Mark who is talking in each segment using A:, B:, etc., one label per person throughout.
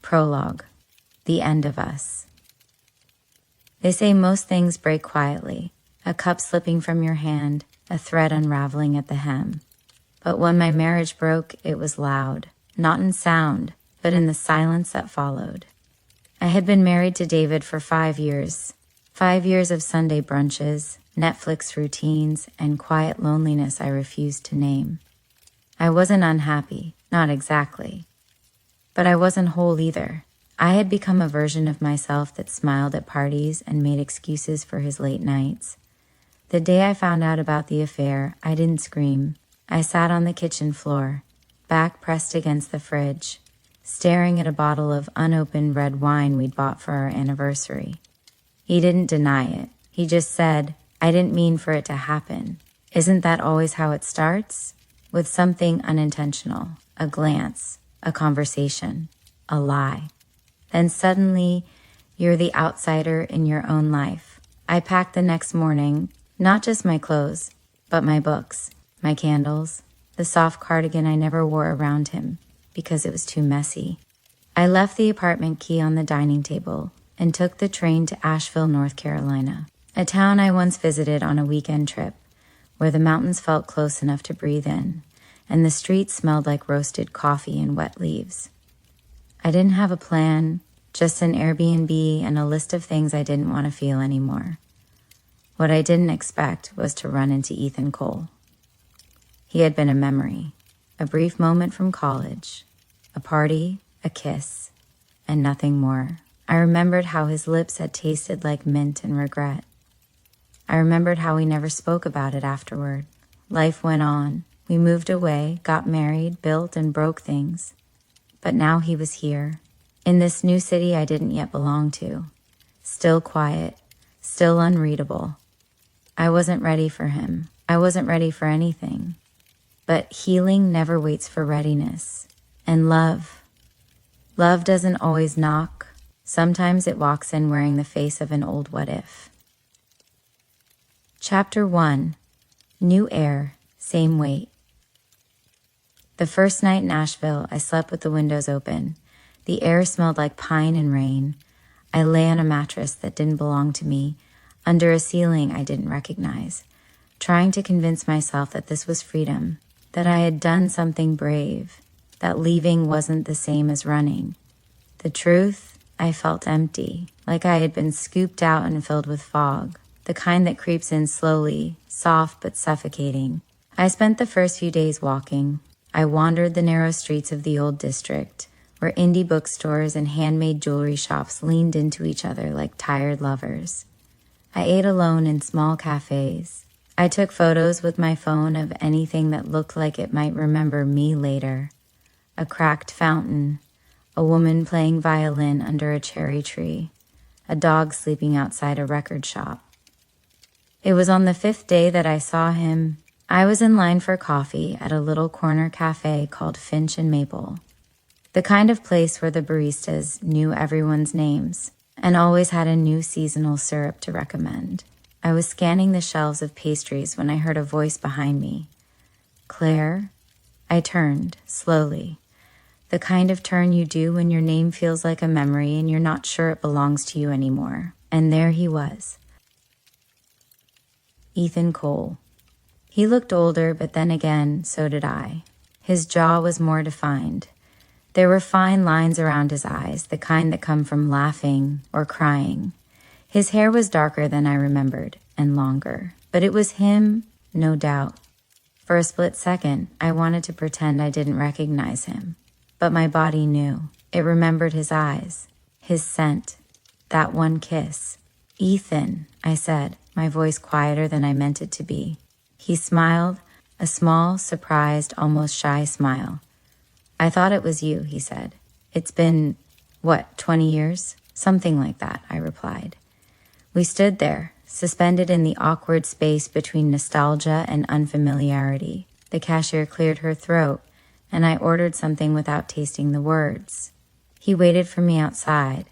A: Prologue. The end of us. They say most things break quietly, a cup slipping from your hand, a thread unraveling at the hem. But when my marriage broke, it was loud, not in sound, but in the silence that followed. I had been married to David for 5 years. 5 years of Sunday brunches, Netflix routines, and quiet loneliness I refused to name. I wasn't unhappy, not exactly. But I wasn't whole either. I had become a version of myself that smiled at parties and made excuses for his late nights. The day I found out about the affair, I didn't scream. I sat on the kitchen floor, back pressed against the fridge, staring at a bottle of unopened red wine we'd bought for our anniversary. He didn't deny it. He just said, "I didn't mean for it to happen." Isn't that always how it starts? With something unintentional, a glance, a conversation, a lie. Then suddenly, you're the outsider in your own life. I packed the next morning, not just my clothes, but my books, my candles, the soft cardigan I never wore around him because it was too messy. I left the apartment key on the dining table and took the train to Asheville, North Carolina, a town I once visited on a weekend trip where the mountains felt close enough to breathe in and the streets smelled like roasted coffee and wet leaves. I didn't have a plan, just an Airbnb and a list of things I didn't want to feel anymore. What I didn't expect was to run into Ethan Cole. He had been a memory, a brief moment from college, a party, a kiss, and nothing more. I remembered how his lips had tasted like mint and regret. I remembered how we never spoke about it afterward. Life went on. We moved away, got married, built and broke things. But now he was here, in this new city I didn't yet belong to. Still quiet, still unreadable. I wasn't ready for him. I wasn't ready for anything. But healing never waits for readiness. And love doesn't always knock. Sometimes it walks in wearing the face of an old what if. Chapter 1. New air, same weight. The first night in Asheville, I slept with the windows open. The air smelled like pine and rain. I lay on a mattress that didn't belong to me, under a ceiling I didn't recognize, trying to convince myself that this was freedom, that I had done something brave, that leaving wasn't the same as running. The truth, I felt empty, like I had been scooped out and filled with fog, the kind that creeps in slowly, soft but suffocating. I spent the first few days walking. I wandered the narrow streets of the old district, where indie bookstores and handmade jewelry shops leaned into each other like tired lovers. I ate alone in small cafes. I took photos with my phone of anything that looked like it might remember me later. A cracked fountain, a woman playing violin under a cherry tree, a dog sleeping outside a record shop. It was on the 5th day that I saw him. I was in line for coffee at a little corner cafe called Finch and Maple, the kind of place where the baristas knew everyone's names and always had a new seasonal syrup to recommend. I was scanning the shelves of pastries when I heard a voice behind me. "Claire?" I turned, slowly. The kind of turn you do when your name feels like a memory and you're not sure it belongs to you anymore. And there he was. Ethan Cole. He looked older, but then again, so did I. His jaw was more defined. There were fine lines around his eyes, the kind that come from laughing or crying. His hair was darker than I remembered, and longer. But it was him, no doubt. For a split second, I wanted to pretend I didn't recognize him. But my body knew. It remembered his eyes, his scent, that one kiss. "Ethan," I said, my voice quieter than I meant it to be. He smiled, a small, surprised, almost shy smile. "I thought it was you," he said. "It's been, 20 years? Something like that," I replied. We stood there, suspended in the awkward space between nostalgia and unfamiliarity. The cashier cleared her throat, and I ordered something without tasting the words. He waited for me outside,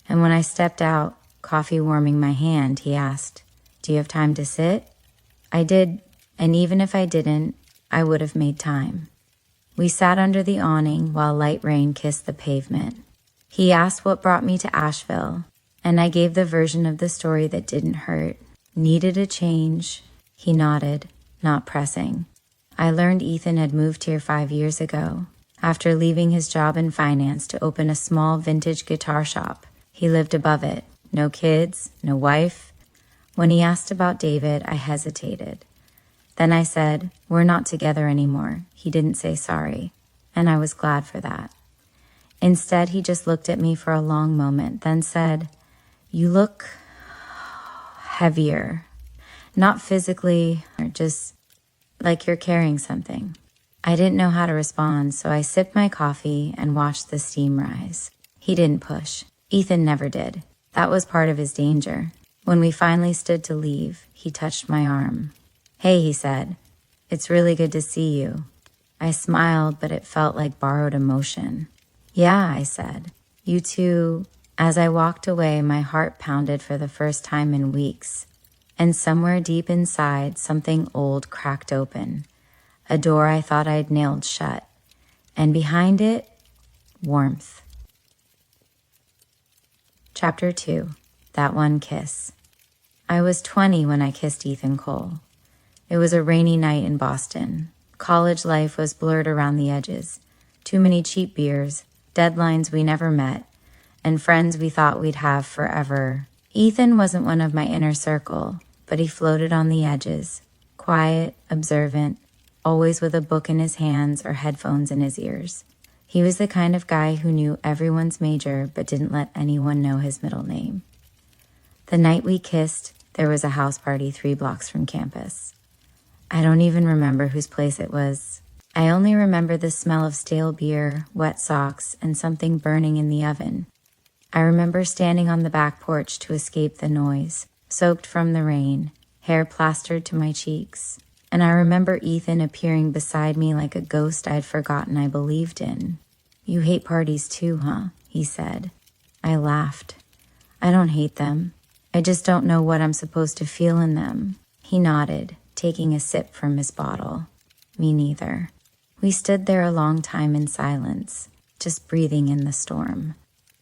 A: and when I stepped out, coffee warming my hand, he asked, "Do you have time to sit?" I did, and even if I didn't, I would have made time. We sat under the awning while light rain kissed the pavement. He asked what brought me to Asheville, and I gave the version of the story that didn't hurt. Needed a change. He nodded, not pressing. I learned Ethan had moved here 5 years ago, after leaving his job in finance to open a small vintage guitar shop. He lived above it. No kids, no wife. When he asked about David, I hesitated. Then I said, "We're not together anymore." He didn't say sorry, and I was glad for that. Instead, he just looked at me for a long moment, then said, "You look heavier. Not physically, or just like you're carrying something." I didn't know how to respond, so I sipped my coffee and watched the steam rise. He didn't push. Ethan never did. That was part of his danger. When we finally stood to leave, he touched my arm. "Hey," he said. "It's really good to see you." I smiled, but it felt like borrowed emotion. "Yeah," I said. "You too." As I walked away, my heart pounded for the first time in weeks. And somewhere deep inside, something old cracked open. A door I thought I'd nailed shut. And behind it, warmth. Chapter 2. That One Kiss. I was 20 when I kissed Ethan Cole. It was a rainy night in Boston. College life was blurred around the edges. Too many cheap beers, deadlines we never met, and friends we thought we'd have forever. Ethan wasn't one of my inner circle, but he floated on the edges, quiet, observant, always with a book in his hands or headphones in his ears. He was the kind of guy who knew everyone's major but didn't let anyone know his middle name. The night we kissed, there was a house party 3 blocks from campus. I don't even remember whose place it was. I only remember the smell of stale beer, wet socks, and something burning in the oven. I remember standing on the back porch to escape the noise, soaked from the rain, hair plastered to my cheeks. And I remember Ethan appearing beside me like a ghost I'd forgotten I believed in. "You hate parties too, huh?" he said. I laughed. "I don't hate them. I just don't know what I'm supposed to feel in them." He nodded, taking a sip from his bottle. Me neither. We stood there a long time in silence, just breathing in the storm.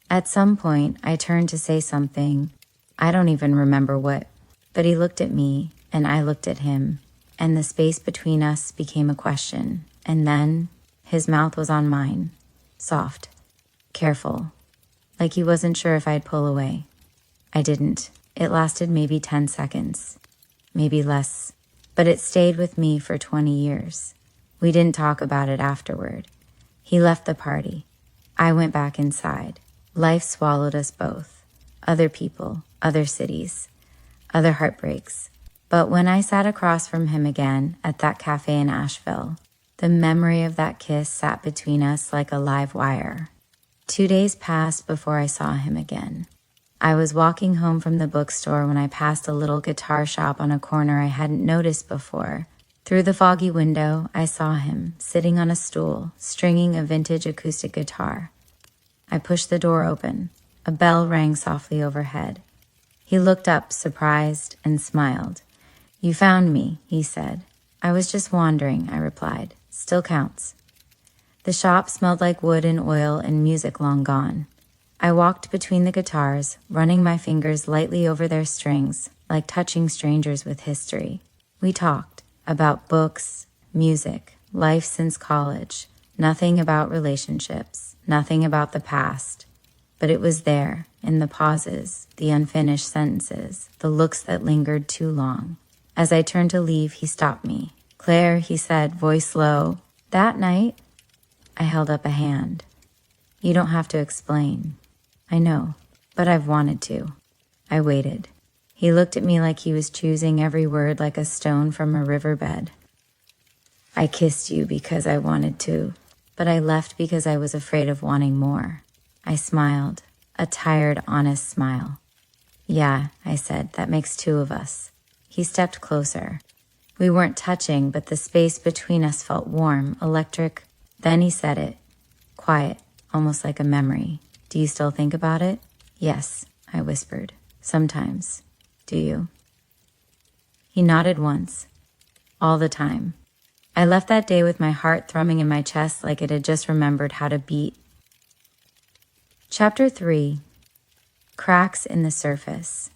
A: At some point, I turned to say something. I don't even remember what, but he looked at me, and I looked at him, and the space between us became a question. And then, his mouth was on mine, soft, careful, like he wasn't sure if I'd pull away. I didn't. It lasted maybe 10 seconds, maybe less, but it stayed with me for 20 years. We didn't talk about it afterward. He left the party. I went back inside. Life swallowed us both. Other people, other cities, other heartbreaks. But when I sat across from him again at that cafe in Asheville, the memory of that kiss sat between us like a live wire. 2 days passed before I saw him again. I was walking home from the bookstore when I passed a little guitar shop on a corner I hadn't noticed before. Through the foggy window, I saw him, sitting on a stool, stringing a vintage acoustic guitar. I pushed the door open. A bell rang softly overhead. He looked up, surprised, and smiled. "You found me," he said. "I was just wandering," I replied. "Still counts." The shop smelled like wood and oil and music long gone. I walked between the guitars, running my fingers lightly over their strings, like touching strangers with history. We talked about books, music, life since college, nothing about relationships, nothing about the past. But it was there, in the pauses, the unfinished sentences, the looks that lingered too long. As I turned to leave, he stopped me. "Claire," he said, voice low. "That night," I held up a hand. "You don't have to explain." "I know, but I've wanted to." I waited. He looked at me like he was choosing every word like a stone from a riverbed. "I kissed you because I wanted to, but I left because I was afraid of wanting more." I smiled, a tired, honest smile. "Yeah," I said, "that makes 2 of us." He stepped closer. We weren't touching, but the space between us felt warm, electric. Then he said it, quiet, almost like a memory. "Do you still think about it?" "Yes," I whispered. "Sometimes. Do you?" He nodded once. "All the time." I left that day with my heart thrumming in my chest like it had just remembered how to beat. Chapter 3. Cracks in the Surface.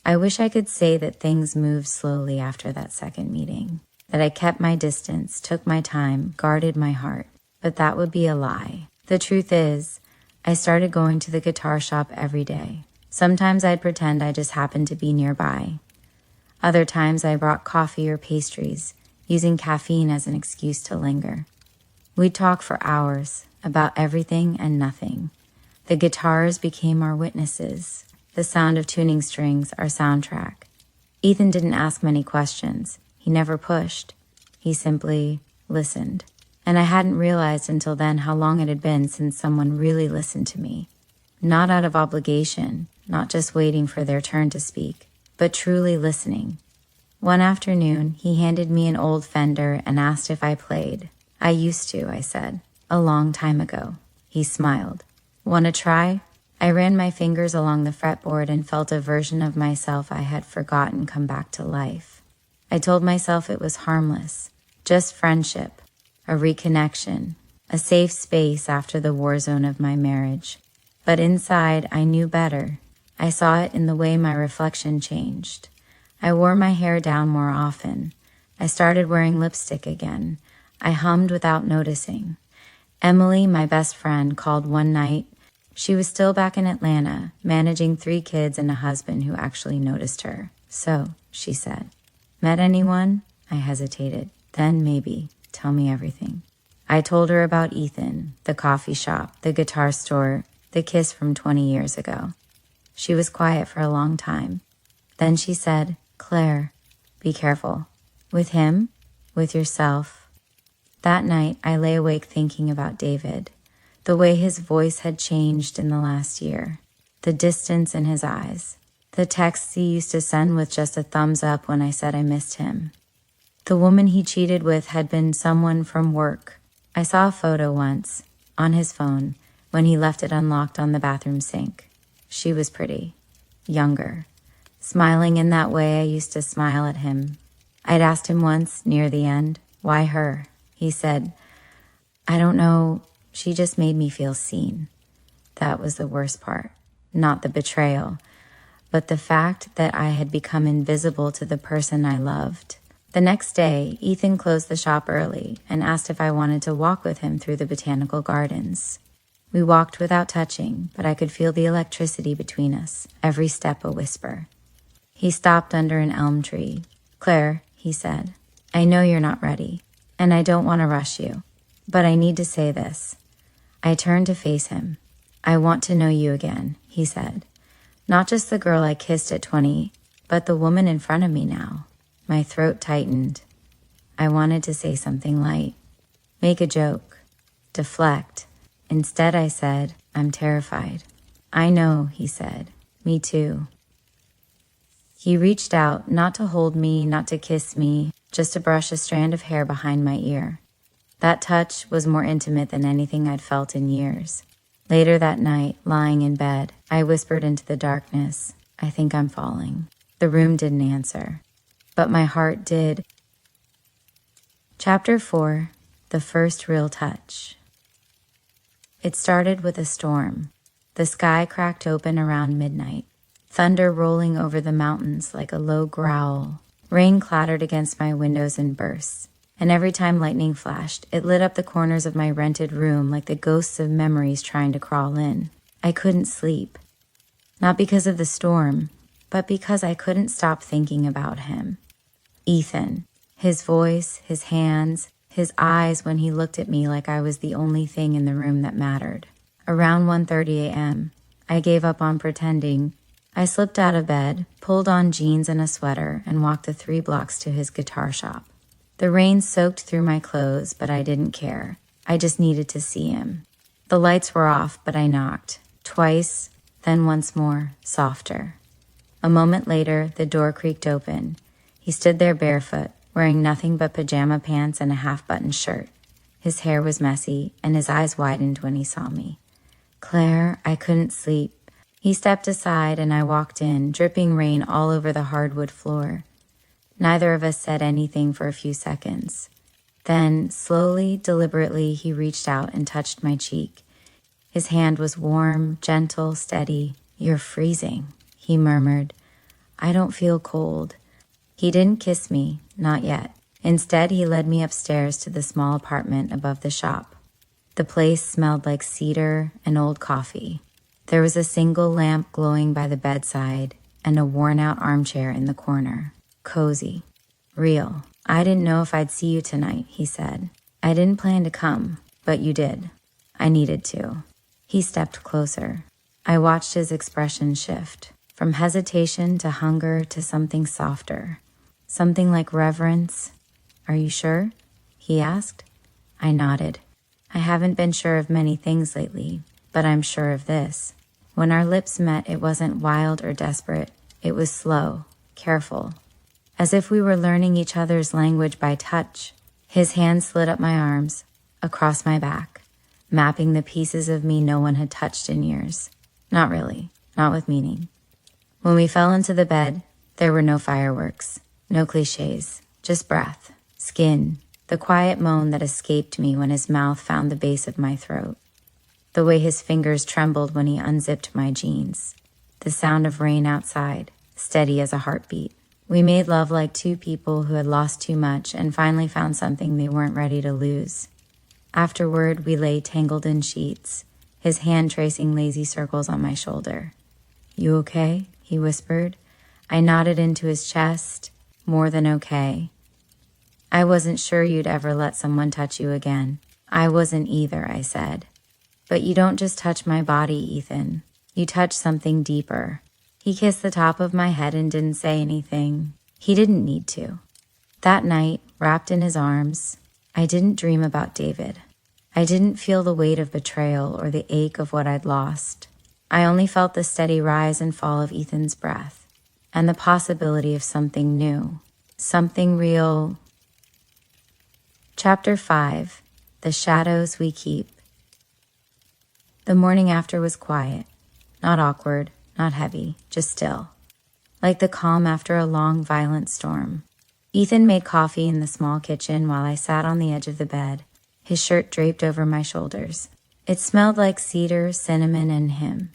A: I wish I could say that things moved slowly after that second meeting, that I kept my distance, took my time, guarded my heart, but that would be a lie. The truth is, I started going to the guitar shop every day. Sometimes I'd pretend I just happened to be nearby. Other times I brought coffee or pastries, using caffeine as an excuse to linger. We'd talk for hours about everything and nothing. The guitars became our witnesses, the sound of tuning strings our soundtrack. Ethan didn't ask many questions. He never pushed. He simply listened. And I hadn't realized until then how long it had been since someone really listened to me. Not out of obligation, not just waiting for their turn to speak, but truly listening. One afternoon, he handed me an old Fender and asked if I played. I used to, I said. A long time ago. He smiled. "Wanna try?" I ran my fingers along the fretboard and felt a version of myself I had forgotten come back to life. I told myself it was harmless, just friendship, a reconnection, a safe space after the war zone of my marriage. But inside, I knew better. I saw it in the way my reflection changed. I wore my hair down more often. I started wearing lipstick again. I hummed without noticing. Emily, my best friend, called one night. She was still back in Atlanta, managing 3 kids and a husband who actually noticed her. "So," she said. "Met anyone?" I hesitated. "Then maybe. Tell me everything." I told her about Ethan, the coffee shop, the guitar store, the kiss from 20 years ago. She was quiet for a long time. Then she said, "Claire, be careful. With him? With yourself?" That night, I lay awake thinking about David, the way his voice had changed in the last year, the distance in his eyes, the texts he used to send with just a thumbs up when I said I missed him. The woman he cheated with had been someone from work. I saw a photo once, on his phone, when he left it unlocked on the bathroom sink. She was pretty, younger, smiling in that way I used to smile at him. I'd asked him once, near the end, why her? He said, "I don't know, she just made me feel seen." That was the worst part, not the betrayal, but the fact that I had become invisible to the person I loved. The next day, Ethan closed the shop early and asked if I wanted to walk with him through the botanical gardens. We walked without touching, but I could feel the electricity between us, every step a whisper. He stopped under an elm tree. "Claire," he said, "I know you're not ready, and I don't want to rush you, but I need to say this." I turned to face him. "I want to know you again," he said. "Not just the girl I kissed at 20, but the woman in front of me now." My throat tightened. I wanted to say something light, make a joke, deflect. Instead, I said, "I'm terrified." "I know," he said. "Me too." He reached out, not to hold me, not to kiss me, just to brush a strand of hair behind my ear. That touch was more intimate than anything I'd felt in years. Later that night, lying in bed, I whispered into the darkness, "I think I'm falling." The room didn't answer, but my heart did. Chapter 4. The First Real Touch. It started with a storm. The sky cracked open around midnight, thunder rolling over the mountains like a low growl. Rain clattered against my windows in bursts, and every time lightning flashed, it lit up the corners of my rented room like the ghosts of memories trying to crawl in. I couldn't sleep. Not because of the storm, but because I couldn't stop thinking about him. Ethan, his voice, his hands, his eyes when he looked at me like I was the only thing in the room that mattered. Around 1:30 a.m., I gave up on pretending. I slipped out of bed, pulled on jeans and a sweater, and walked the 3 blocks to his guitar shop. The rain soaked through my clothes, but I didn't care. I just needed to see him. The lights were off, but I knocked. Twice, then once more, softer. A moment later, the door creaked open. He stood there barefoot, wearing nothing but pajama pants and a half-buttoned shirt. His hair was messy, and his eyes widened when he saw me. "Claire, I couldn't sleep." He stepped aside, and I walked in, dripping rain all over the hardwood floor. Neither of us said anything for a few seconds. Then, slowly, deliberately, he reached out and touched my cheek. His hand was warm, gentle, steady. "You're freezing," he murmured. "I don't feel cold." He didn't kiss me, not yet. Instead, he led me upstairs to the small apartment above the shop. The place smelled like cedar and old coffee. There was a single lamp glowing by the bedside and a worn-out armchair in the corner. Cozy. Real. "I didn't know if I'd see you tonight," he said. "I didn't plan to come, but you did. I needed to." He stepped closer. I watched his expression shift, from hesitation to hunger to something softer. Something like reverence. "Are you sure?" he asked. I nodded. "I haven't been sure of many things lately, but I'm sure of this." When our lips met, it wasn't wild or desperate. It was slow, careful, as if we were learning each other's language by touch. His hand slid up my arms, across my back, mapping the pieces of me no one had touched in years. Not really, not with meaning. When we fell into the bed, there were no fireworks, no cliches, just breath, skin, the quiet moan that escaped me when his mouth found the base of my throat. The way his fingers trembled when he unzipped my jeans. The sound of rain outside, steady as a heartbeat. We made love like two people who had lost too much and finally found something they weren't ready to lose. Afterward, we lay tangled in sheets, his hand tracing lazy circles on my shoulder. "You okay?" he whispered. I nodded into his chest. "More than okay." "I wasn't sure you'd ever let someone touch you again." "I wasn't either," I said. "But you don't just touch my body, Ethan. You touch something deeper." He kissed the top of my head and didn't say anything. He didn't need to. That night, wrapped in his arms, I didn't dream about David. I didn't feel the weight of betrayal or the ache of what I'd lost. I only felt the steady rise and fall of Ethan's breath, and the possibility of something new, something real. Chapter 5. The Shadows We Keep. The morning after was quiet, not awkward, not heavy, just still, like the calm after a long, violent storm. Ethan made coffee in the small kitchen while I sat on the edge of the bed, his shirt draped over my shoulders. It smelled like cedar, cinnamon, and him.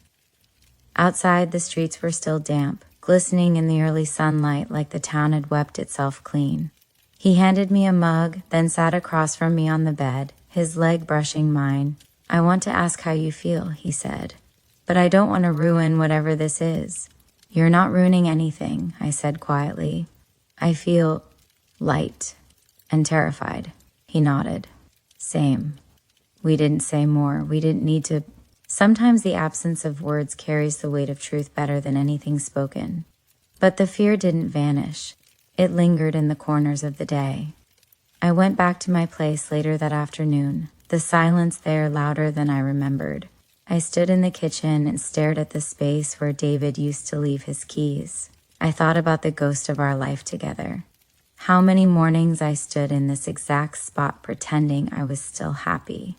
A: Outside, the streets were still damp, glistening in the early sunlight like the town had wept itself clean. He handed me a mug, then sat across from me on the bed, his leg brushing mine. "I want to ask how you feel," he said. "But I don't want to ruin whatever this is." "You're not ruining anything," I said quietly. "I feel light and terrified." He nodded. "Same." We didn't say more. We didn't need to. Sometimes the absence of words carries the weight of truth better than anything spoken. But the fear didn't vanish. It lingered in the corners of the day. I went back to my place later that afternoon, the silence there louder than I remembered. I stood in the kitchen and stared at the space where David used to leave his keys. I thought about the ghost of our life together. How many mornings I stood in this exact spot pretending I was still happy.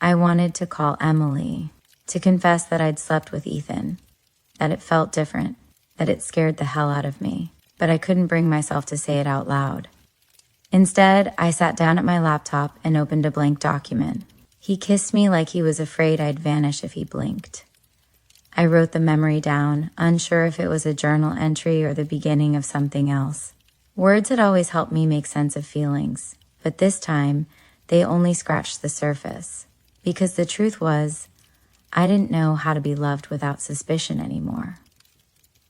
A: I wanted to call Emily, to confess that I'd slept with Ethan, that it felt different, that it scared the hell out of me, but I couldn't bring myself to say it out loud. Instead, I sat down at my laptop and opened a blank document. He kissed me like he was afraid I'd vanish if he blinked. I wrote the memory down, unsure if it was a journal entry or the beginning of something else. Words had always helped me make sense of feelings, but this time, they only scratched the surface. Because the truth was, I didn't know how to be loved without suspicion anymore.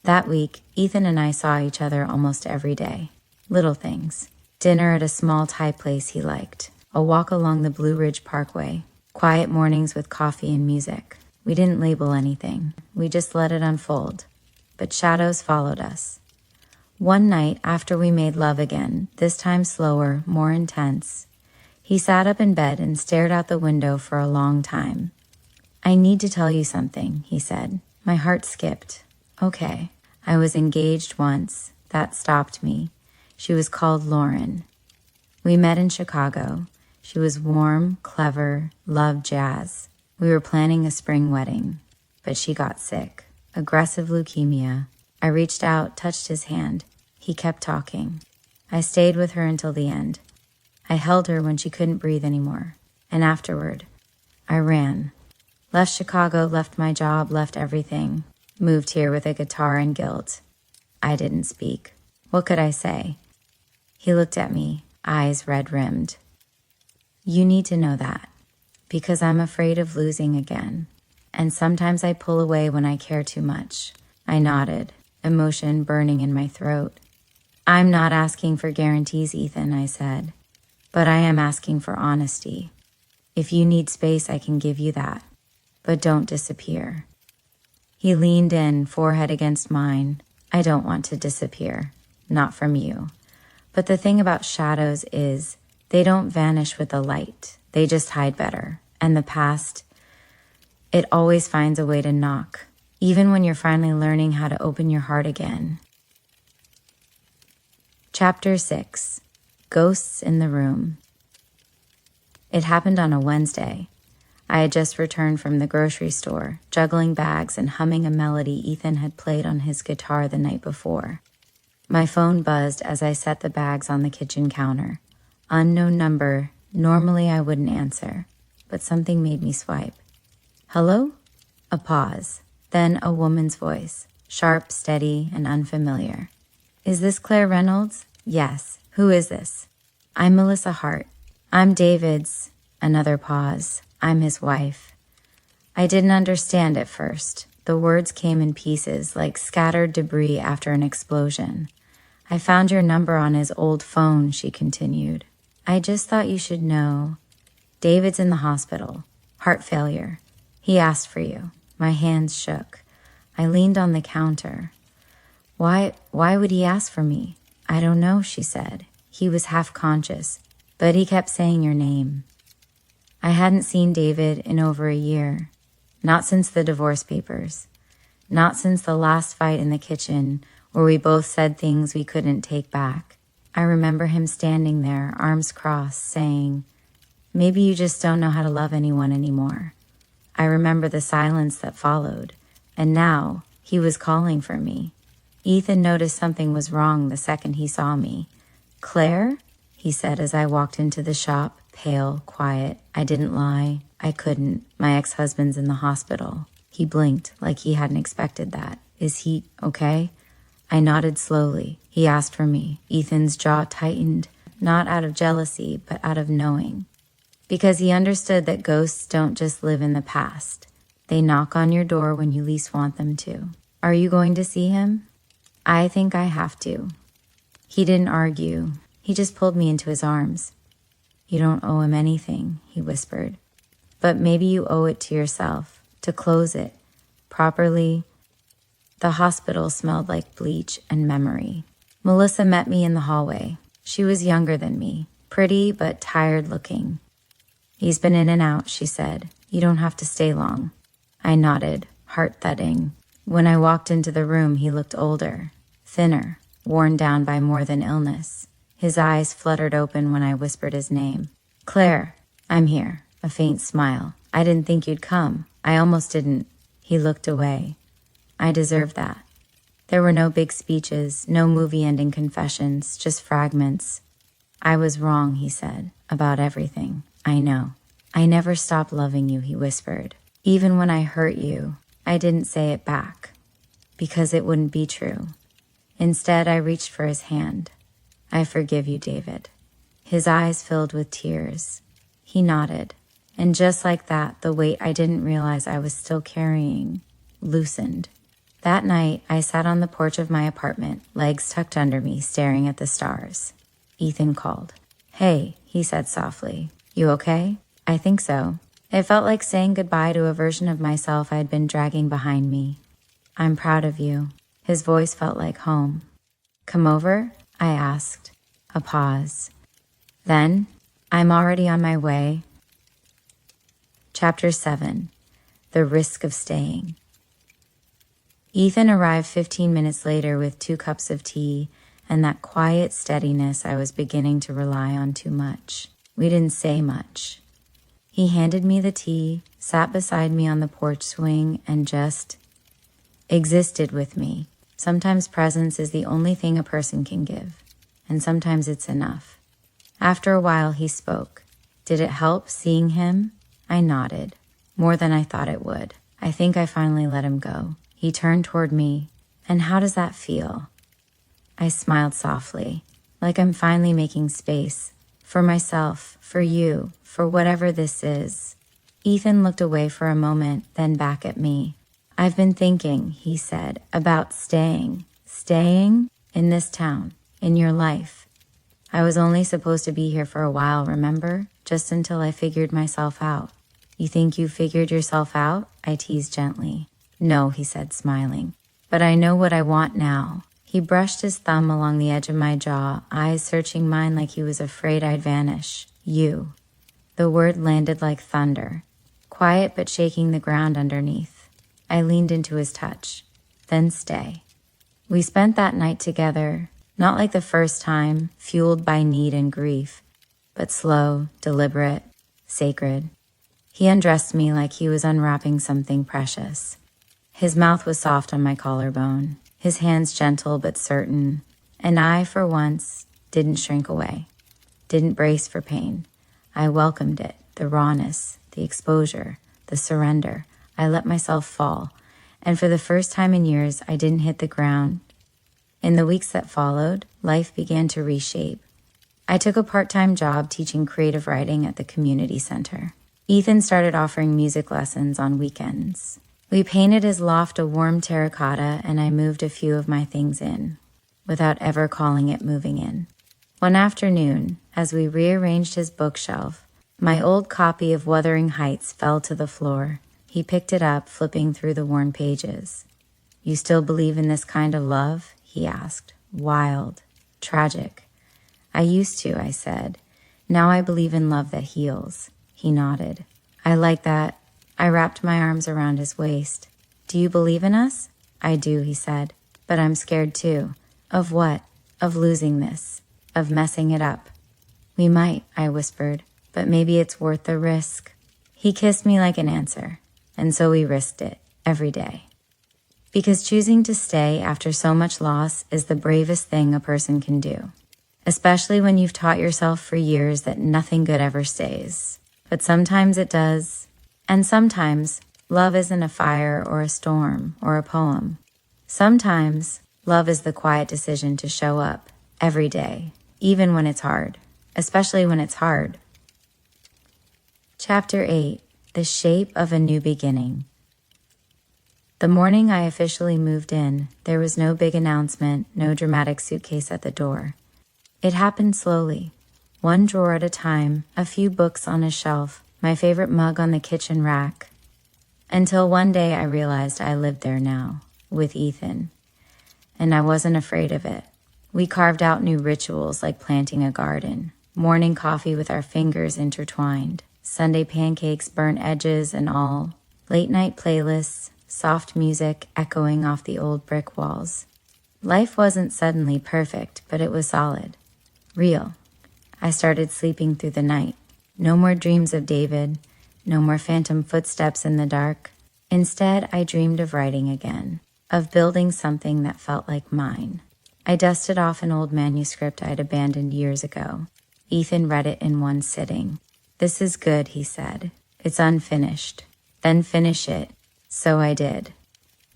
A: That week, Ethan and I saw each other almost every day. Little things. Dinner at a small Thai place he liked. A walk along the Blue Ridge Parkway. Quiet mornings with coffee and music. We didn't label anything. We just let it unfold. But shadows followed us. One night after we made love again, this time slower, more intense, he sat up in bed and stared out the window for a long time. "I need to tell you something," he said. My heart skipped. Okay. I was engaged once. That stopped me. She was called Lauren. We met in Chicago. She was warm, clever, loved jazz. We were planning a spring wedding, but she got sick. Aggressive leukemia. I reached out, touched his hand. He kept talking. I stayed with her until the end. I held her when she couldn't breathe anymore. And afterward, I ran. Left Chicago, left my job, left everything. Moved here with a guitar and guilt. I didn't speak. What could I say? He looked at me, eyes red-rimmed. You need to know that, because I'm afraid of losing again. And sometimes I pull away when I care too much. I nodded, emotion burning in my throat. I'm not asking for guarantees, Ethan, I said, but I am asking for honesty. If you need space, I can give you that, but don't disappear. He leaned in, forehead against mine. I don't want to disappear, not from you. But the thing about shadows is they don't vanish with the light. They just hide better. And the past, it always finds a way to knock, even when you're finally learning how to open your heart again. Chapter 6, Ghosts in the Room. It happened on a Wednesday. I had just returned from the grocery store, juggling bags and humming a melody Ethan had played on his guitar the night before. My phone buzzed as I set the bags on the kitchen counter. Unknown number. Normally I wouldn't answer, but something made me swipe. Hello? A pause. Then a woman's voice, sharp, steady, and unfamiliar. Is this Claire Reynolds? Yes. Who is this? I'm Melissa Hart. I'm David's. Another pause. I'm his wife. I didn't understand at first. The words came in pieces, like scattered debris after an explosion. I found your number on his old phone, she continued. I just thought you should know. David's in the hospital. Heart failure. He asked for you. My hands shook. I leaned on the counter. Why would he ask for me? I don't know, she said. He was half conscious, but he kept saying your name. I hadn't seen David in over a year. Not since the divorce papers. Not since the last fight in the kitchen where we both said things we couldn't take back. I remember him standing there, arms crossed, saying, maybe you just don't know how to love anyone anymore. I remember the silence that followed, and now he was calling for me. Ethan noticed something was wrong the second he saw me. Claire? He said as I walked into the shop, pale, quiet. I didn't lie. I couldn't. My ex-husband's in the hospital. He blinked like he hadn't expected that. Is he okay? I nodded slowly. He asked for me. Ethan's jaw tightened, not out of jealousy, but out of knowing. Because he understood that ghosts don't just live in the past. They knock on your door when you least want them to. Are you going to see him? I think I have to. He didn't argue. He just pulled me into his arms. You don't owe him anything, he whispered. But maybe you owe it to yourself, to close it properly. The hospital smelled like bleach and memory. Melissa met me in the hallway. She was younger than me, pretty but tired looking. He's been in and out, she said. You don't have to stay long. I nodded, heart thudding. When I walked into the room, he looked older, thinner, worn down by more than illness. His eyes fluttered open when I whispered his name. Claire, I'm here. A faint smile. I didn't think you'd come. I almost didn't. He looked away. I deserved that. There were no big speeches, no movie-ending confessions, just fragments. I was wrong, he said, about everything. I know. I never stopped loving you, he whispered. Even when I hurt you, I didn't say it back, because it wouldn't be true. Instead, I reached for his hand. I forgive you, David. His eyes filled with tears. He nodded, and just like that, the weight I didn't realize I was still carrying loosened. That night, I sat on the porch of my apartment, legs tucked under me, staring at the stars. Ethan called. Hey, he said softly. You okay? I think so. It felt like saying goodbye to a version of myself I had been dragging behind me. I'm proud of you. His voice felt like home. Come over? I asked. A pause. Then, I'm already on my way. Chapter 7. The Risk of Staying. Ethan arrived 15 minutes later with 2 cups of tea and that quiet steadiness I was beginning to rely on too much. We didn't say much. He handed me the tea, sat beside me on the porch swing, and just existed with me. Sometimes presence is the only thing a person can give, and sometimes it's enough. After a while, he spoke. Did it help seeing him? I nodded. more than I thought it would. I think I finally let him go. He turned toward me. And how does that feel? I smiled softly, like I'm finally making space for myself, for you, for whatever this is. Ethan looked away for a moment, then back at me. I've been thinking, he said, about staying in this town, in your life. I was only supposed to be here for a while, remember? Just until I figured myself out. You think you figured yourself out? I teased gently. No, he said, smiling. But I know what I want now. He brushed his thumb along the edge of my jaw, eyes searching mine like he was afraid I'd vanish. You. The word landed like thunder, quiet but shaking the ground underneath. I leaned into his touch. Then stay. We spent that night together, not like the first time, fueled by need and grief, but slow, deliberate, sacred. He undressed me like he was unwrapping something precious. His mouth was soft on my collarbone, his hands gentle but certain, and I, for once, didn't shrink away, didn't brace for pain. I welcomed it, the rawness, the exposure, the surrender. I let myself fall, and for the first time in years, I didn't hit the ground. In the weeks that followed, life began to reshape. I took a part-time job teaching creative writing at the community center. Ethan started offering music lessons on weekends. We painted his loft a warm terracotta, and I moved a few of my things in, without ever calling it moving in. One afternoon, as we rearranged his bookshelf, my old copy of Wuthering Heights fell to the floor. He picked it up, flipping through the worn pages. You still believe in this kind of love? He asked. Wild, tragic. I used to, I said. Now I believe in love that heals. He nodded. I like that. I wrapped my arms around his waist. Do you believe in us? I do, he said. But I'm scared too. Of what? Of losing this. Of messing it up. We might, I whispered, but maybe it's worth the risk. He kissed me like an answer, and so we risked it, every day. Because choosing to stay after so much loss is the bravest thing a person can do, especially when you've taught yourself for years that nothing good ever stays. But sometimes it does. And sometimes, love isn't a fire or a storm or a poem. Sometimes, love is the quiet decision to show up every day, even when it's hard, especially when it's hard. Chapter 8, The Shape of a New Beginning. The morning I officially moved in, there was no big announcement, no dramatic suitcase at the door. It happened slowly, one drawer at a time, a few books on a shelf, my favorite mug on the kitchen rack, until one day I realized I lived there now, with Ethan, and I wasn't afraid of it. We carved out new rituals like planting a garden, morning coffee with our fingers intertwined, Sunday pancakes, burnt edges and all, late night playlists, soft music echoing off the old brick walls. Life wasn't suddenly perfect, but it was solid, real. I started sleeping through the night. No more dreams of David, no more phantom footsteps in the dark. Instead, I dreamed of writing again, of building something that felt like mine. I dusted off an old manuscript I'd abandoned years ago. Ethan read it in one sitting. This is good, he said. It's unfinished. Then finish it. So I did.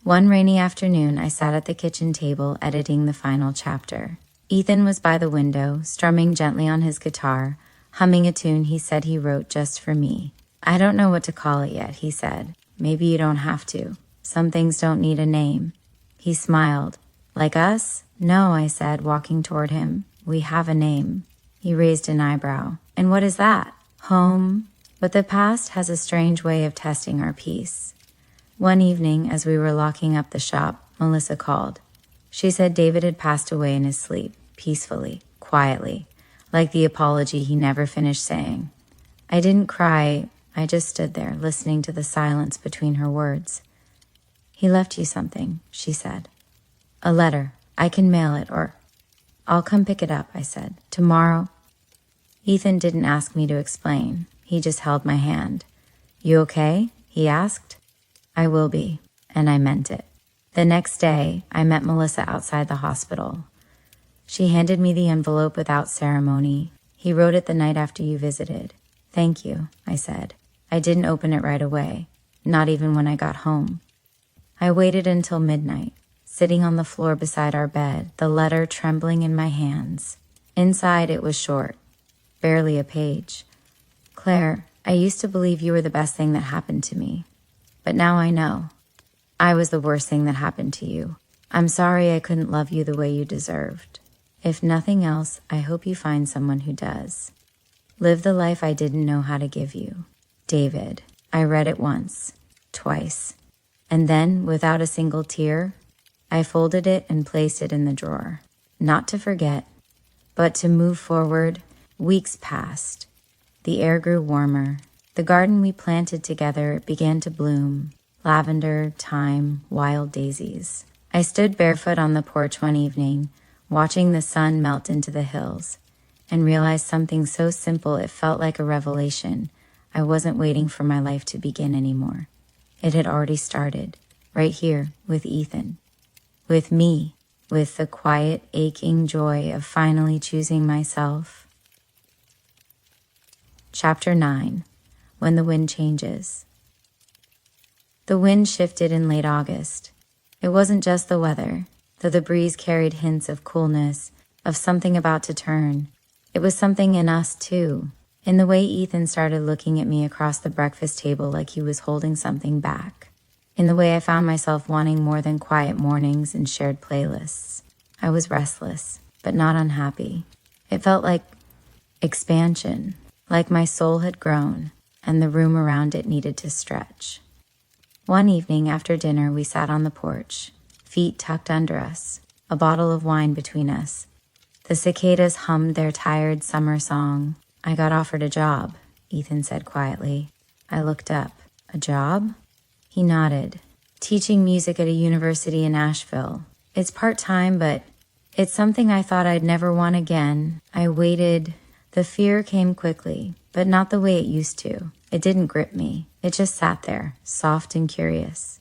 A: One rainy afternoon, I sat at the kitchen table editing the final chapter. Ethan was by the window, strumming gently on his guitar, humming a tune he said he wrote just for me. I don't know what to call it yet, he said. Maybe you don't have to. Some things don't need a name. He smiled. Like us? No, I said, walking toward him. We have a name. He raised an eyebrow. And what is that? Home. But the past has a strange way of testing our peace. One evening, as we were locking up the shop, Melissa called. She said David had passed away in his sleep, peacefully, quietly, like the apology he never finished saying. I didn't cry, I just stood there, listening to the silence between her words. He left you something, she said. A letter. I can mail it, or I'll come pick it up, I said. Tomorrow. Ethan didn't ask me to explain. He just held my hand. You okay? He asked. I will be, and I meant it. The next day, I met Melissa outside the hospital. She handed me the envelope without ceremony. He wrote it the night after you visited. Thank you, I said. I didn't open it right away. not even when I got home. I waited until midnight, sitting on the floor beside our bed, the letter trembling in my hands. Inside it was short, barely a page. Claire, I used to believe you were the best thing that happened to me. But now I know. I was the worst thing that happened to you. I'm sorry I couldn't love you the way you deserved. If nothing else, I hope you find someone who does. Live the life I didn't know how to give you. David. I read it once, twice, and then, without a single tear, I folded it and placed it in the drawer. Not to forget, but to move forward. Weeks passed. The air grew warmer. The garden we planted together began to bloom. Lavender, thyme, wild daisies. I stood barefoot on the porch one evening, watching the sun melt into the hills, and realized something so simple it felt like a revelation. I wasn't waiting for my life to begin anymore. It had already started, right here with Ethan. With me, with the quiet, aching joy of finally choosing myself. Chapter 9. When the Wind Changes. The wind shifted in late August. It wasn't just the weather, though the breeze carried hints of coolness, of something about to turn. It was something in us, too, in the way Ethan started looking at me across the breakfast table like he was holding something back, in the way I found myself wanting more than quiet mornings and shared playlists. I was restless, but not unhappy. It felt like expansion, like my soul had grown, and the room around it needed to stretch. One evening after dinner, we sat on the porch, feet tucked under us, a bottle of wine between us. The cicadas hummed their tired summer song. I got offered a job, Ethan said quietly. I looked up. A job? He nodded. Teaching music at a university in Asheville. It's part-time, but it's something I thought I'd never want again. I waited. The fear came quickly, but not the way it used to. It didn't grip me. It just sat there, soft and curious.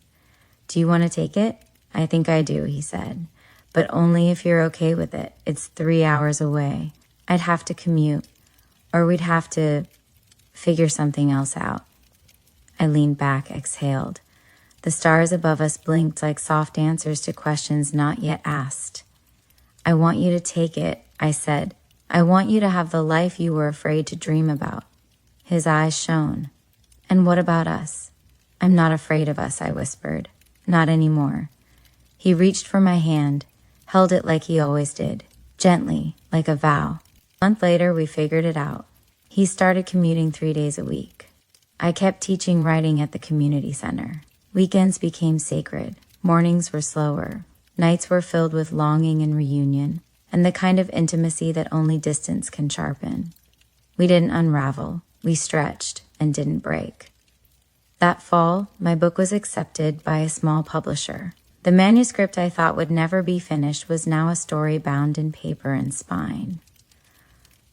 A: Do you want to take it? I think I do, he said. But only if you're okay with it. It's 3 hours away. I'd have to commute, or we'd have to figure something else out. I leaned back, exhaled. The stars above us blinked like soft answers to questions not yet asked. I want you to take it, I said. I want you to have the life you were afraid to dream about. His eyes shone. And what about us? I'm not afraid of us, I whispered. Not anymore. He reached for my hand, held it like he always did, gently, like a vow. A month later, we figured it out. He started commuting 3 days a week. I kept teaching writing at the community center. Weekends became sacred. Mornings were slower. Nights were filled with longing and reunion, and the kind of intimacy that only distance can sharpen. We didn't unravel. We stretched and didn't break. That fall, my book was accepted by a small publisher. The manuscript I thought would never be finished was now a story bound in paper and spine.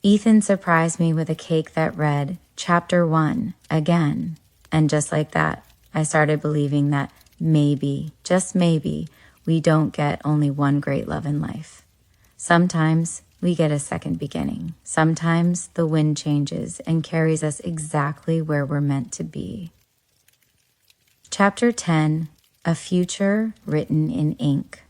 A: Ethan surprised me with a cake that read, Chapter 1, again. And just like that, I started believing that maybe, just maybe, we don't get only one great love in life. Sometimes we get a second beginning. Sometimes the wind changes and carries us exactly where we're meant to be. Chapter 10, A Future Written in Ink.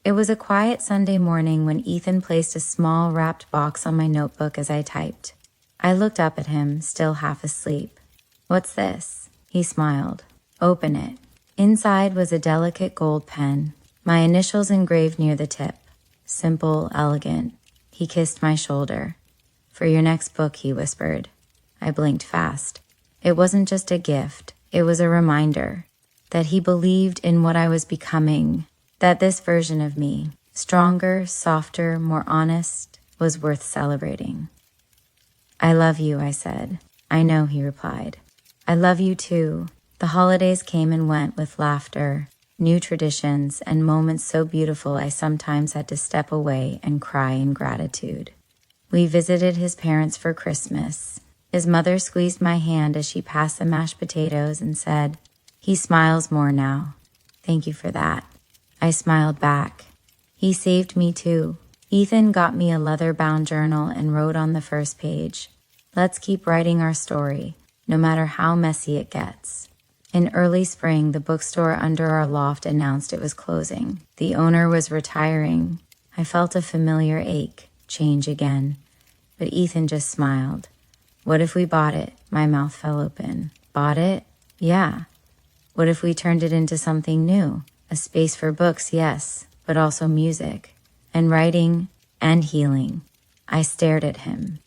A: It was a quiet Sunday morning when Ethan placed a small wrapped box on my notebook as I typed. I looked up at him, still half asleep. What's this? He smiled. Open it. Inside was a delicate gold pen, my initials engraved near the tip. Simple, elegant. He kissed my shoulder. For your next book, he whispered. I blinked fast. It wasn't just a gift. It was a reminder that he believed in what I was becoming, that this version of me, stronger, softer, more honest, was worth celebrating. I love you, I said. I know, he replied. I love you too. The holidays came and went with laughter, new traditions, and moments so beautiful I sometimes had to step away and cry in gratitude. We visited his parents for Christmas. His mother squeezed my hand as she passed the mashed potatoes and said, He smiles more now. Thank you for that. I smiled back. He saved me too. Ethan got me a leather-bound journal and wrote on the first page, Let's keep writing our story, no matter how messy it gets. In early spring, the bookstore under our loft announced it was closing. The owner was retiring. I felt a familiar ache, change again. But Ethan just smiled. What if we bought it? My mouth fell open. Bought it? Yeah. What if we turned it into something new? A space for books, yes, but also music, and writing, and healing. I stared at him.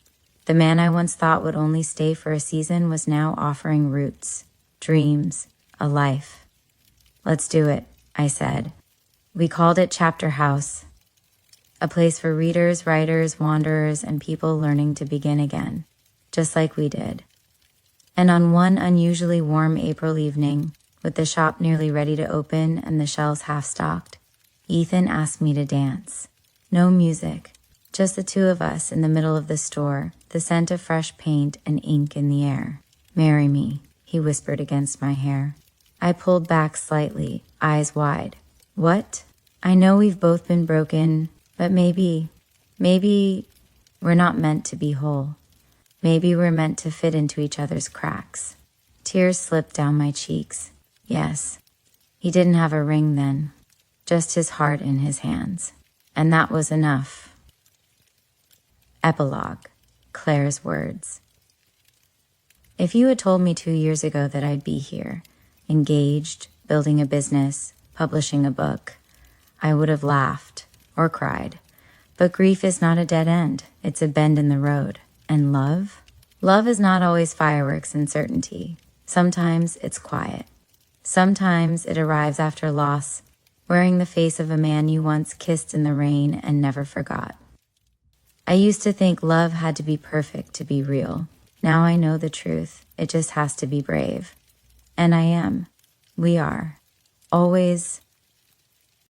A: The man I once thought would only stay for a season was now offering roots, dreams, a life. Let's do it, I said. We called it Chapter House, a place for readers, writers, wanderers, and people learning to begin again, just like we did. And on one unusually warm April evening, with the shop nearly ready to open and the shelves half stocked, Ethan asked me to dance. No music, just the two of us in the middle of the store, the scent of fresh paint and ink in the air. Marry me, he whispered against my hair. I pulled back slightly, eyes wide. What? I know we've both been broken, but maybe we're not meant to be whole. Maybe we're meant to fit into each other's cracks. Tears slipped down my cheeks. Yes, he didn't have a ring then, just his heart in his hands. And that was enough. Epilogue, Claire's words. If you had told me 2 years ago that I'd be here, engaged, building a business, publishing a book, I would have laughed or cried. But grief is not a dead end. It's a bend in the road. And love? Love is not always fireworks and certainty. Sometimes it's quiet. Sometimes it arrives after loss, wearing the face of a man you once kissed in the rain and never forgot. I used to think love had to be perfect to be real. Now I know the truth. It just has to be brave. And I am. We are. Always